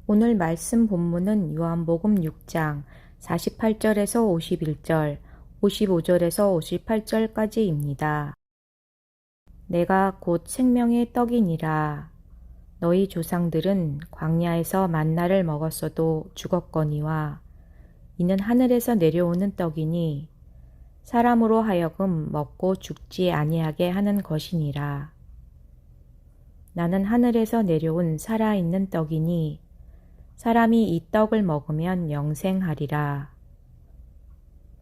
오늘 말씀 본문은 요한복음 6장 48절에서 51절, 55절에서 58절까지입니다. 내가 곧 생명의 떡이니라. 너희 조상들은 광야에서 만나를 먹었어도 죽었거니와 이는 하늘에서 내려오는 떡이니 사람으로 하여금 먹고 죽지 아니하게 하는 것이니라. 나는 하늘에서 내려온 살아있는 떡이니 사람이 이 떡을 먹으면 영생하리라.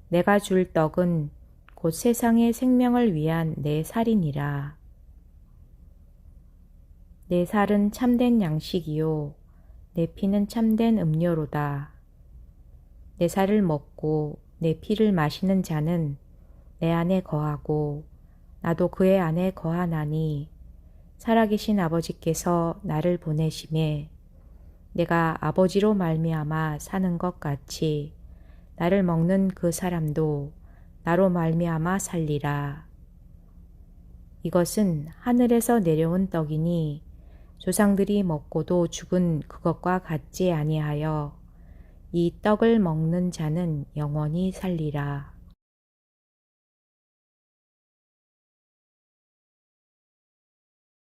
내가 줄 떡은 곧 세상의 생명을 위한 내 살이니라. 내 살은 참된 양식이요 내 피는 참된 음료로다. 내 살을 먹고 내 피를 마시는 자는 내 안에 거하고 나도 그의 안에 거하나니 살아계신 아버지께서 나를 보내심에 내가 아버지로 말미암아 사는 것 같이 나를 먹는 그 사람도 나로 말미암아 살리라. 이것은 하늘에서 내려온 떡이니 조상들이 먹고도 죽은 그것과 같지 아니하여 이 떡을 먹는 자는 영원히 살리라.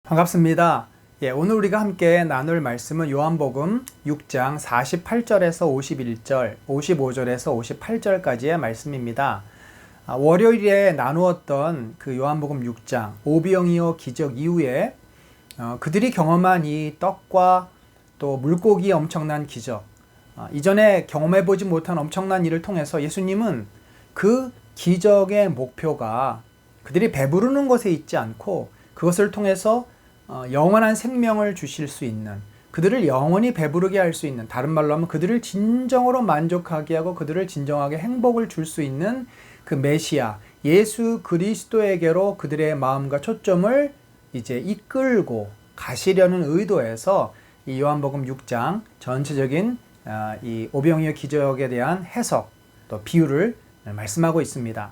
반갑습니다. 오늘 우리가 함께 나눌 말씀은 요한복음 6장 48절에서 51절, 55절에서 58절까지의 말씀입니다. 월요일에 나누었던 그 요한복음 6장 오병이어 기적 이후에 그들이 경험한 이 떡과 또 물고기의 엄청난 기적, 이전에 경험해보지 못한 엄청난 일을 통해서 예수님은 그 기적의 목표가 그들이 배부르는 것에 있지 않고 그것을 통해서 영원한 생명을 주실 수 있는, 그들을 영원히 배부르게 할 수 있는, 다른 말로 하면 그들을 진정으로 만족하게 하고 그들을 진정하게 행복을 줄 수 있는 그 메시아 예수 그리스도에게로 그들의 마음과 초점을 이제 이끌고 가시려는 의도에서 이 요한복음 6장 전체적인 이 오병이어 기적에 대한 해석 또 비유를 말씀하고 있습니다.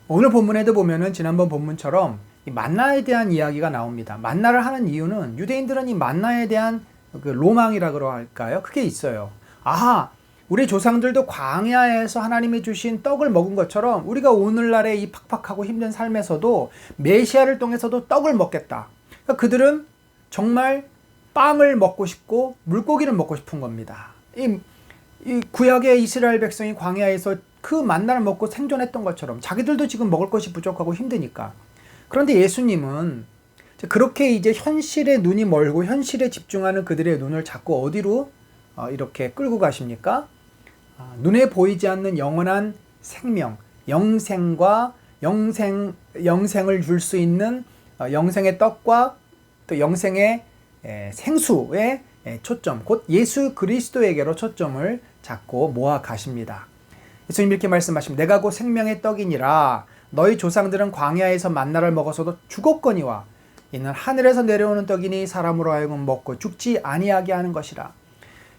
오늘 본문에도 보면은 지난번 본문처럼 이 만나에 대한 이야기가 나옵니다. 만나를 하는 이유는 유대인들은 이 만나에 대한 그 로망이라고 할까요? 그게 있어요. 아하, 우리 조상들도 광야에서 하나님이 주신 떡을 먹은 것처럼 우리가 오늘날의 이 팍팍하고 힘든 삶에서도 메시아를 통해서도 떡을 먹겠다. 그러니까 그들은 정말 빵을 먹고 싶고 물고기를 먹고 싶은 겁니다. 이 구약의 이스라엘 백성이 광야에서 그 만나를 먹고 생존했던 것처럼 자기들도 지금 먹을 것이 부족하고 힘드니까. 그런데 예수님은 그렇게 이제 현실에 눈이 멀고 현실에 집중하는 그들의 눈을 자꾸 어디로 이렇게 끌고 가십니까? 눈에 보이지 않는 영원한 생명, 영생과 영생을 줄 수 있는 영생의 떡과 또 영생의 생수의 초점, 곧 예수 그리스도에게로 초점을 잡고 모아 가십니다. 예수님 이렇게 말씀하십니다. 내가 곧 생명의 떡이니라. 너희 조상들은 광야에서 만나를 먹어서도 죽었거니와 이는 하늘에서 내려오는 떡이니 사람으로 하여금 먹고 죽지 아니하게 하는 것이라.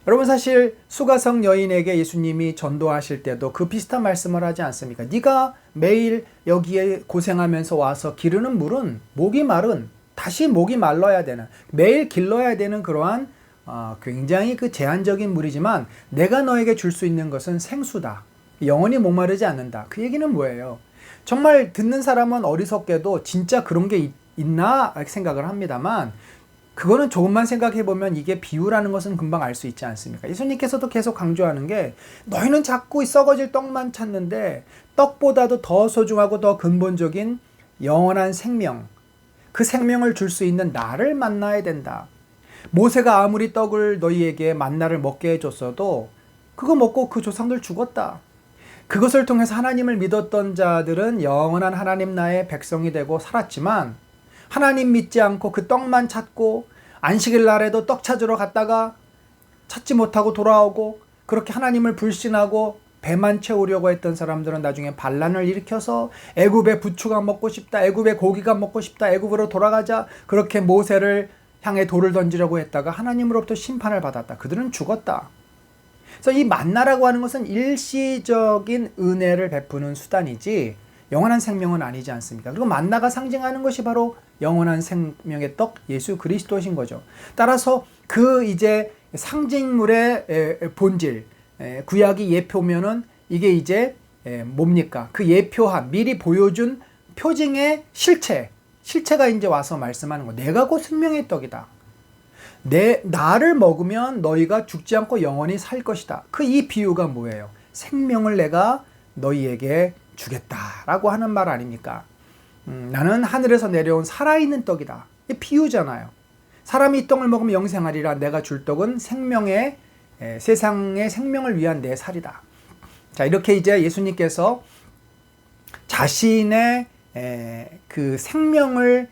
여러분, 사실 수가성 여인에게 예수님이 전도하실 때도 그 비슷한 말씀을 하지 않습니까? 네가 매일 여기에 고생하면서 와서 기르는 물은 목이 마른, 다시 목이 말라야 되는, 매일 길러야 되는 그러한 굉장히 그 제한적인 물이지만 내가 너에게 줄 수 있는 것은 생수다. 영원히 목마르지 않는다. 그 얘기는 뭐예요? 정말 듣는 사람은 어리석게도 진짜 그런 게 있나 생각을 합니다만, 그거는 조금만 생각해보면 이게 비유라는 것은 금방 알 수 있지 않습니까? 예수님께서도 계속 강조하는 게 너희는 자꾸 썩어질 떡만 찾는데 떡보다도 더 소중하고 더 근본적인 영원한 생명, 그 생명을 줄 수 있는 나를 만나야 된다. 모세가 아무리 떡을 너희에게 만나를 먹게 해줬어도 그거 먹고 그 조상들 죽었다. 그것을 통해서 하나님을 믿었던 자들은 영원한 하나님 나라의 백성이 되고 살았지만, 하나님 믿지 않고 그 떡만 찾고 안식일 날에도 떡 찾으러 갔다가 찾지 못하고 돌아오고 그렇게 하나님을 불신하고 배만 채우려고 했던 사람들은 나중에 반란을 일으켜서 애굽의 부추가 먹고 싶다, 애굽의 고기가 먹고 싶다, 애굽으로 돌아가자, 그렇게 모세를 향해 돌을 던지려고 했다가 하나님으로부터 심판을 받았다. 그들은 죽었다. 그래서 이 만나라고 하는 것은 일시적인 은혜를 베푸는 수단이지 영원한 생명은 아니지 않습니까? 그리고 만나가 상징하는 것이 바로 영원한 생명의 떡 예수 그리스도신 거죠. 따라서 그 이제 상징물의 본질, 구약이 예표면은 이게 이제 뭡니까? 그 예표한 미리 보여준 표징의 실체가 이제 와서 말씀하는 거. 내가 곧 생명의 떡이다. 나를 먹으면 너희가 죽지 않고 영원히 살 것이다. 그 이 비유가 뭐예요? 생명을 내가 너희에게 주겠다라고 하는 말 아닙니까? 나는 하늘에서 내려온 살아있는 떡이다. 이 비유잖아요. 사람이 이 떡을 먹으면 영생하리라. 내가 줄 떡은 세상의 생명을 위한 내 살이다. 자, 이렇게 이제 예수님께서 자신의 그 생명을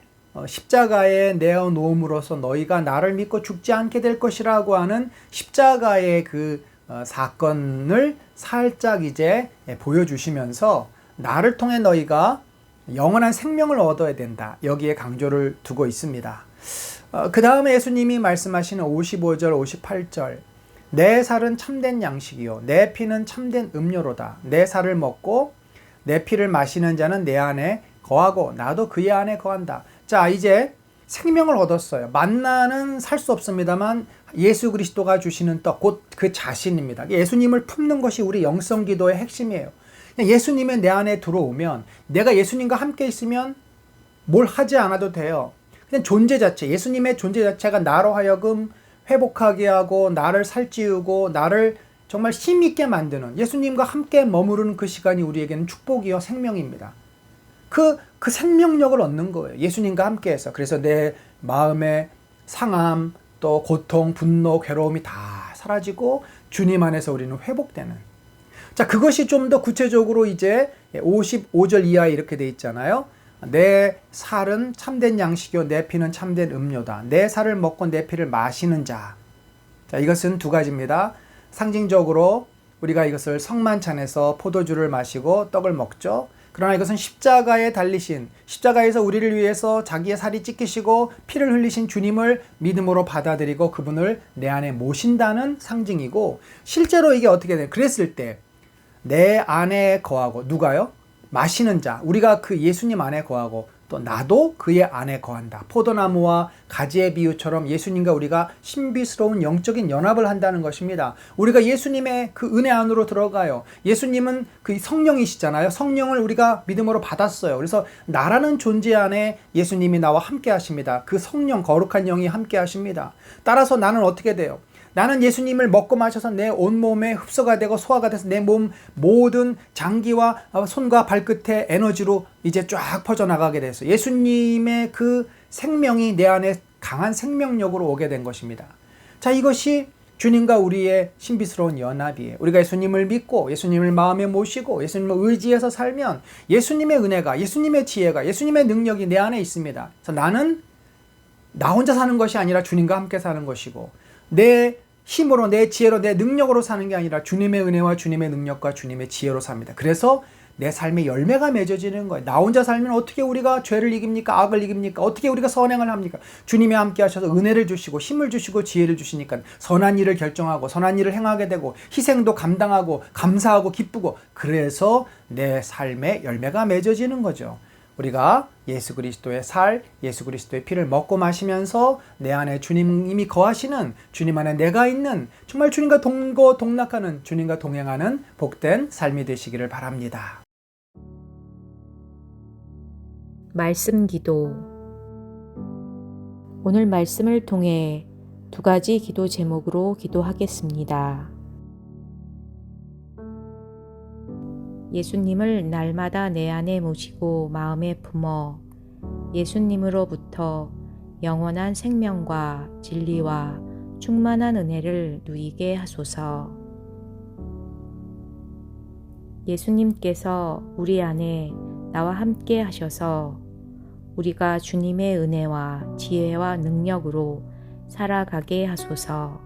십자가에 내어 놓음으로써 너희가 나를 믿고 죽지 않게 될 것이라고 하는 십자가의 그 사건을 살짝 이제 보여주시면서 나를 통해 너희가 영원한 생명을 얻어야 된다. 여기에 강조를 두고 있습니다. 그 다음에 예수님이 말씀하시는 55절, 58절. 내 살은 참된 양식이요. 내 피는 참된 음료로다. 내 살을 먹고 내 피를 마시는 자는 내 안에 거하고 나도 그의 안에 거한다. 자, 이제 생명을 얻었어요. 만나는 살 수 없습니다만 예수 그리스도가 주시는 떡, 곧 그 자신입니다. 예수님을 품는 것이 우리 영성 기도의 핵심이에요. 예수님이 내 안에 들어오면, 내가 예수님과 함께 있으면 뭘 하지 않아도 돼요. 그냥 존재 자체, 예수님의 존재 자체가 나로 하여금 회복하게 하고 나를 살찌우고 나를 정말 힘있게 만드는, 예수님과 함께 머무르는 그 시간이 우리에게는 축복이요 생명입니다. 그 생명력을 얻는 거예요. 예수님과 함께해서. 그래서 내 마음의 상함, 또 고통, 분노, 괴로움이 다 사라지고 주님 안에서 우리는 회복되는. 자, 그것이 좀 더 구체적으로 이제 55절 이하에 이렇게 돼 있잖아요. 내 살은 참된 양식이요 내 피는 참된 음료다. 내 살을 먹고 내 피를 마시는 자. 자, 이것은 두 가지입니다. 상징적으로 우리가 이것을 성만찬에서 포도주를 마시고 떡을 먹죠. 그러나 이것은 십자가에 달리신, 십자가에서 우리를 위해서 자기의 살이 찢기시고 피를 흘리신 주님을 믿음으로 받아들이고 그분을 내 안에 모신다는 상징이고, 실제로 이게 어떻게 돼요? 그랬을 때 내 안에 거하고, 누가요? 마시는 자, 우리가 그 예수님 안에 거하고 또 나도 그의 안에 거한다. 포도나무와 가지의 비유처럼 예수님과 우리가 신비스러운 영적인 연합을 한다는 것입니다. 우리가 예수님의 그 은혜 안으로 들어가요. 예수님은 그 성령이시잖아요. 성령을 우리가 믿음으로 받았어요. 그래서 나라는 존재 안에 예수님이 나와 함께 하십니다. 그 성령, 거룩한 영이 함께 하십니다. 따라서 나는 어떻게 돼요? 나는 예수님을 먹고 마셔서 내 온몸에 흡수가 되고 소화가 돼서 내 몸 모든 장기와 손과 발끝에 에너지로 이제 쫙 퍼져나가게 됐어요. 예수님의 그 생명이 내 안에 강한 생명력으로 오게 된 것입니다. 자, 이것이 주님과 우리의 신비스러운 연합이에요. 우리가 예수님을 믿고 예수님을 마음에 모시고 예수님을 의지해서 살면 예수님의 은혜가, 예수님의 지혜가, 예수님의 능력이 내 안에 있습니다. 그래서 나는 나 혼자 사는 것이 아니라 주님과 함께 사는 것이고, 내 힘으로, 내 지혜로, 내 능력으로 사는 게 아니라 주님의 은혜와 주님의 능력과 주님의 지혜로 삽니다. 그래서 내 삶의 열매가 맺어지는 거예요. 나 혼자 살면 어떻게 우리가 죄를 이깁니까? 악을 이깁니까? 어떻게 우리가 선행을 합니까? 주님이 함께 하셔서 은혜를 주시고 힘을 주시고 지혜를 주시니까 선한 일을 결정하고 선한 일을 행하게 되고 희생도 감당하고 감사하고 기쁘고, 그래서 내 삶의 열매가 맺어지는 거죠. 우리가 예수 그리스도의 살, 예수 그리스도의 피를 먹고 마시면서 내 안에 주님이 거하시는, 주님 안에 내가 있는, 정말 주님과 동거동락하는, 주님과 동행하는 복된 삶이 되시기를 바랍니다. 말씀 기도. 오늘 말씀을 통해 두 가지 기도 제목으로 기도하겠습니다. 예수님을 날마다 내 안에 모시고 마음에 품어 예수님으로부터 영원한 생명과 진리와 충만한 은혜를 누리게 하소서. 예수님께서 우리 안에 나와 함께 하셔서 우리가 주님의 은혜와 지혜와 능력으로 살아가게 하소서.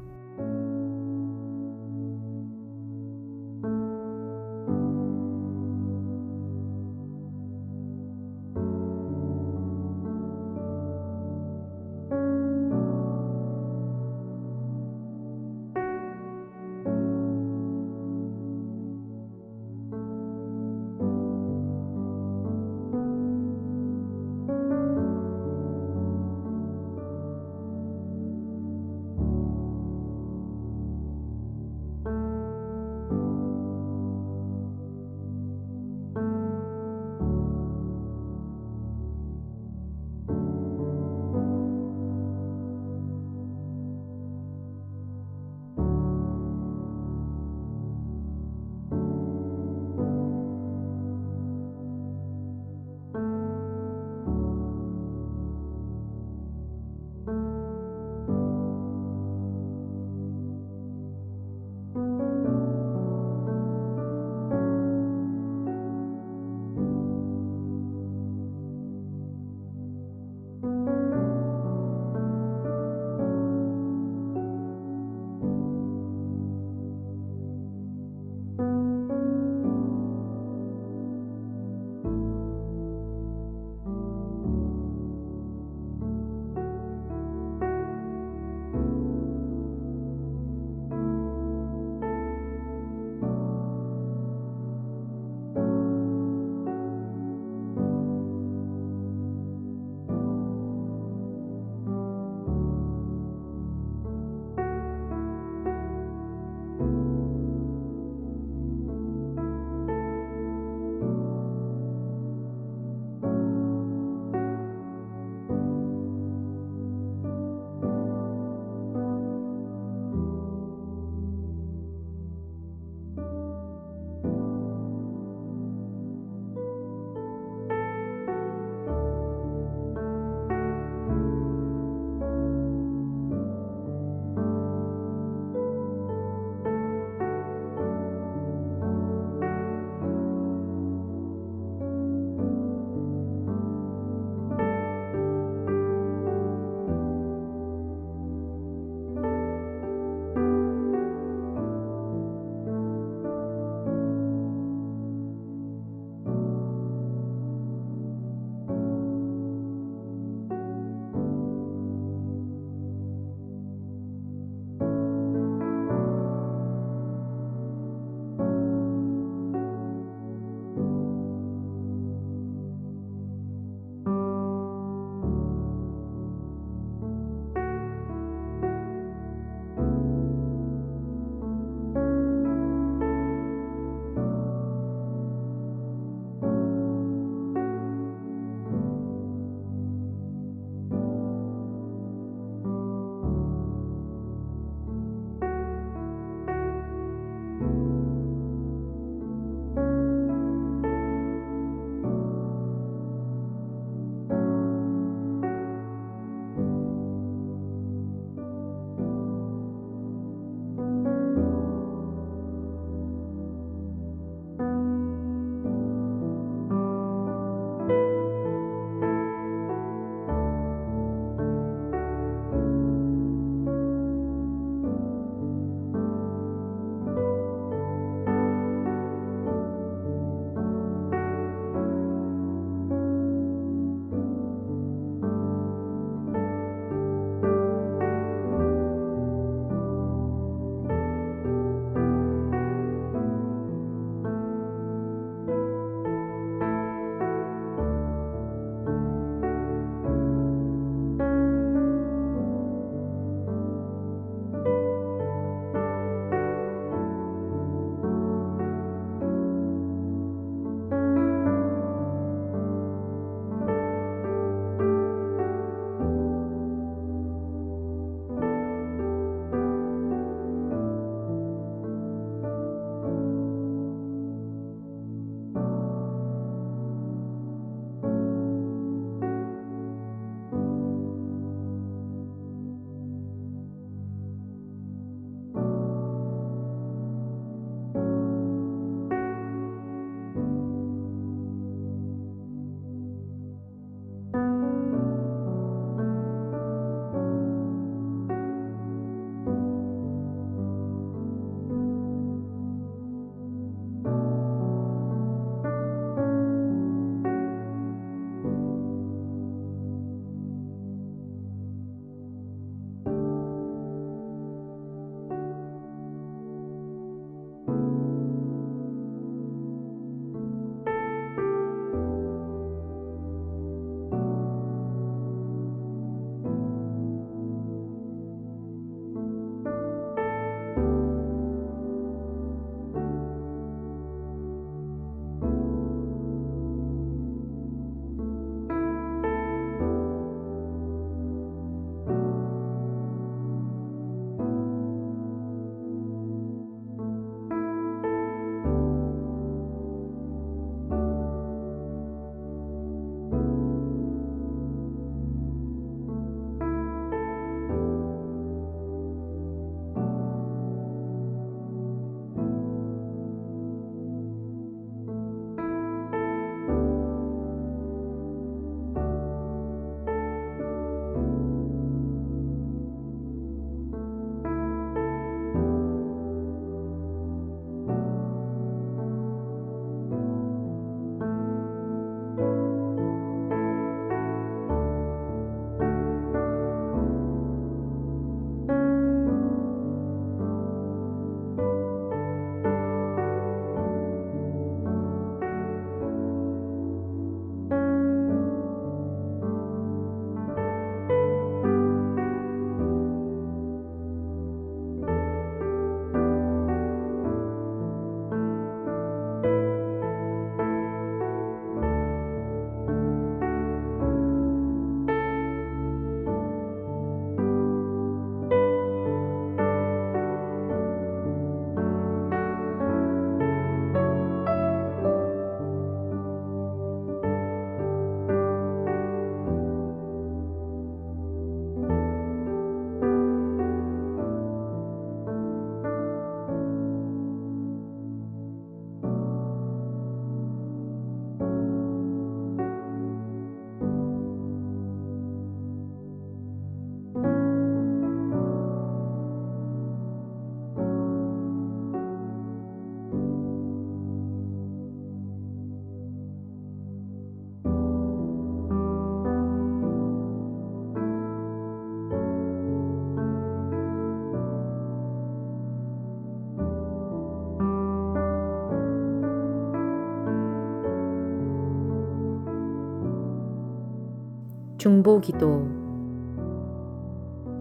중보기도.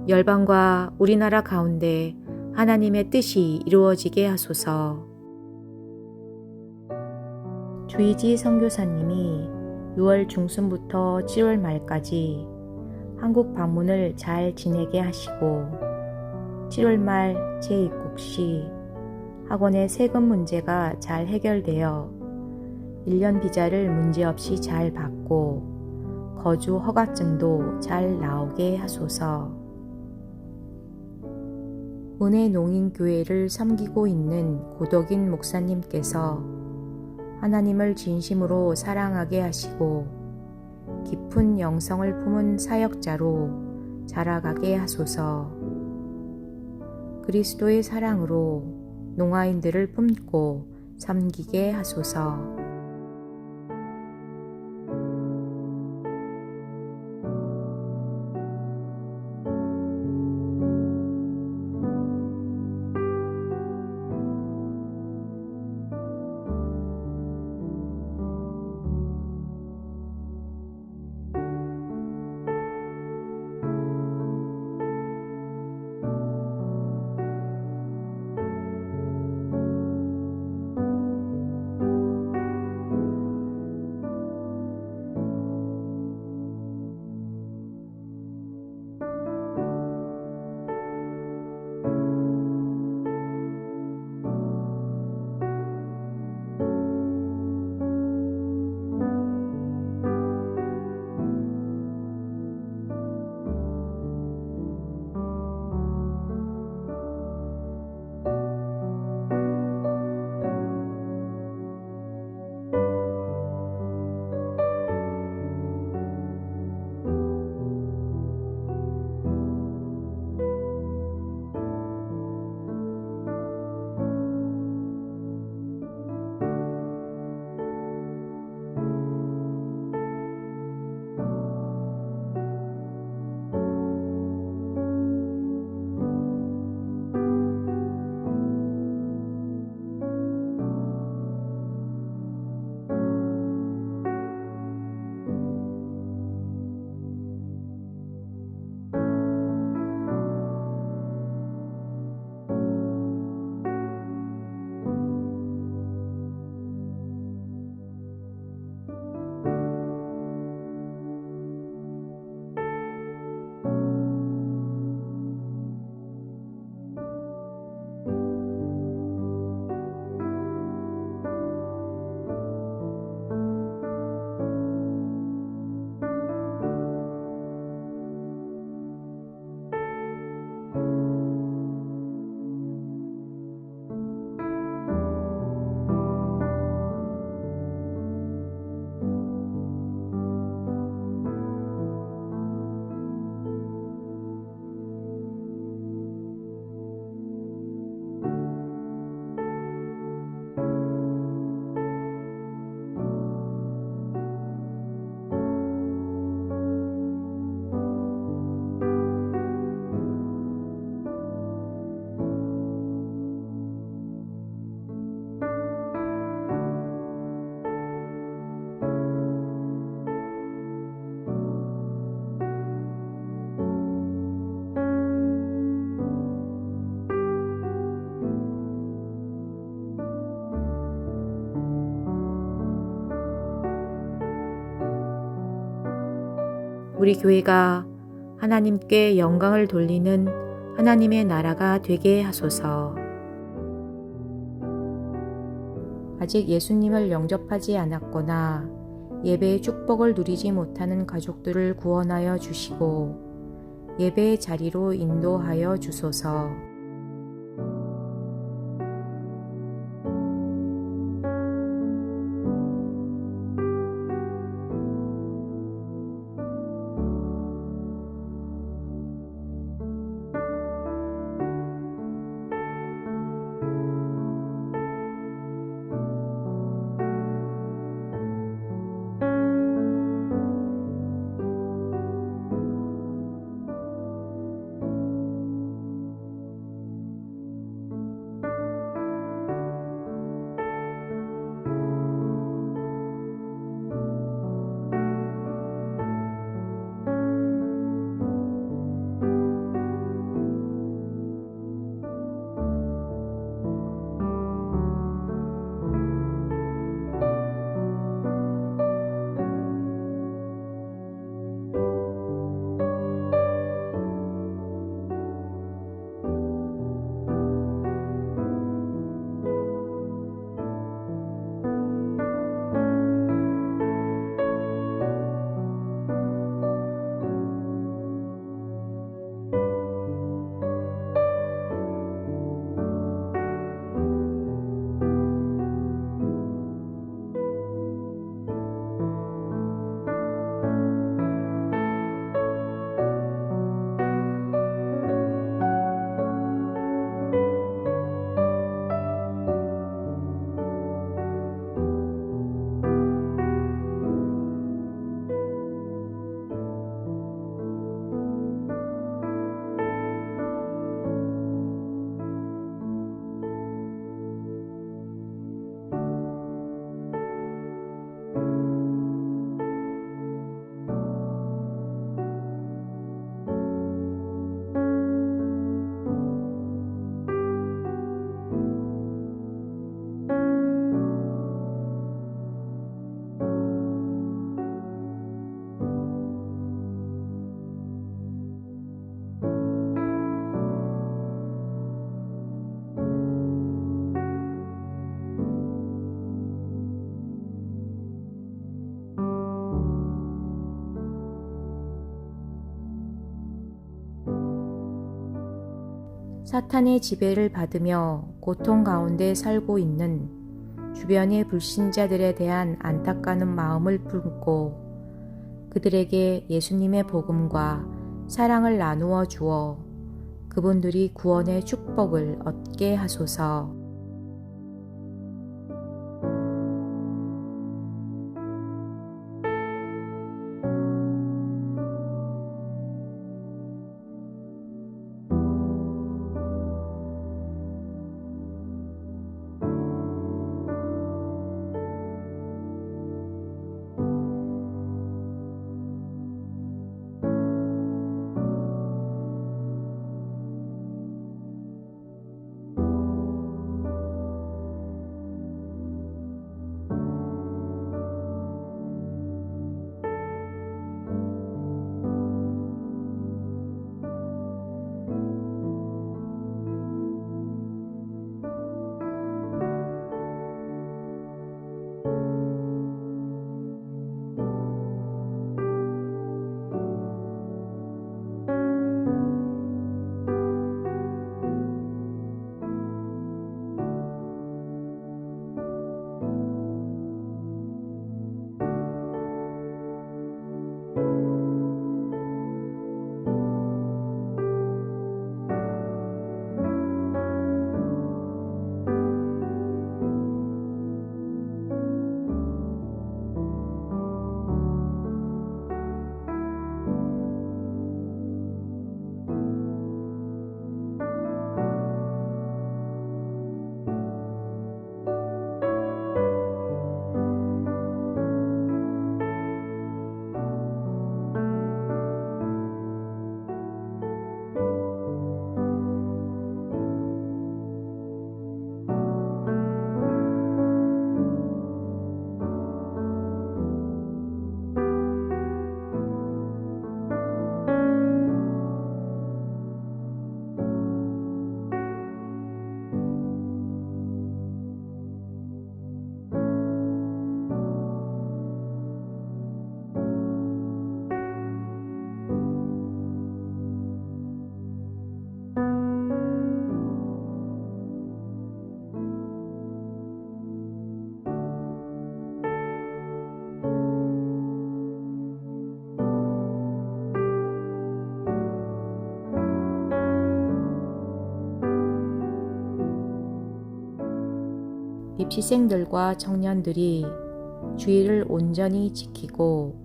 열방과 우리나라 가운데 하나님의 뜻이 이루어지게 하소서. 주의지 선교사님이 6월 중순부터 7월 말까지 한국 방문을 잘 지내게 하시고 7월 말 재입국 시 학원의 세금 문제가 잘 해결되어 1년 비자를 문제없이 잘 받고 거주 허가증도 잘 나오게 하소서. 은혜농인교회를 섬기고 있는 고덕인 목사님께서 하나님을 진심으로 사랑하게 하시고 깊은 영성을 품은 사역자로 자라가게 하소서. 그리스도의 사랑으로 농아인들을 품고 섬기게 하소서. 우리 교회가 하나님께 영광을 돌리는 하나님의 나라가 되게 하소서. 아직 예수님을 영접하지 않았거나 예배의 축복을 누리지 못하는 가족들을 구원하여 주시고 예배의 자리로 인도하여 주소서. 사탄의 지배를 받으며 고통 가운데 살고 있는 주변의 불신자들에 대한 안타까운 마음을 품고 그들에게 예수님의 복음과 사랑을 나누어 주어 그분들이 구원의 축복을 얻게 하소서. 입시생들과 청년들이 주의를 온전히 지키고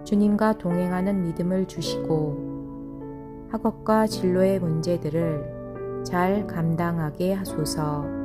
주님과 동행하는 믿음을 주시고 학업과 진로의 문제들을 잘 감당하게 하소서.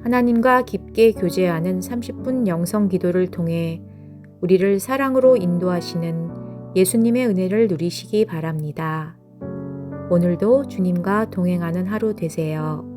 하나님과 깊게 교제하는 30분 영성 기도를 통해 우리를 사랑으로 인도하시는 예수님의 은혜를 누리시기 바랍니다. 오늘도 주님과 동행하는 하루 되세요.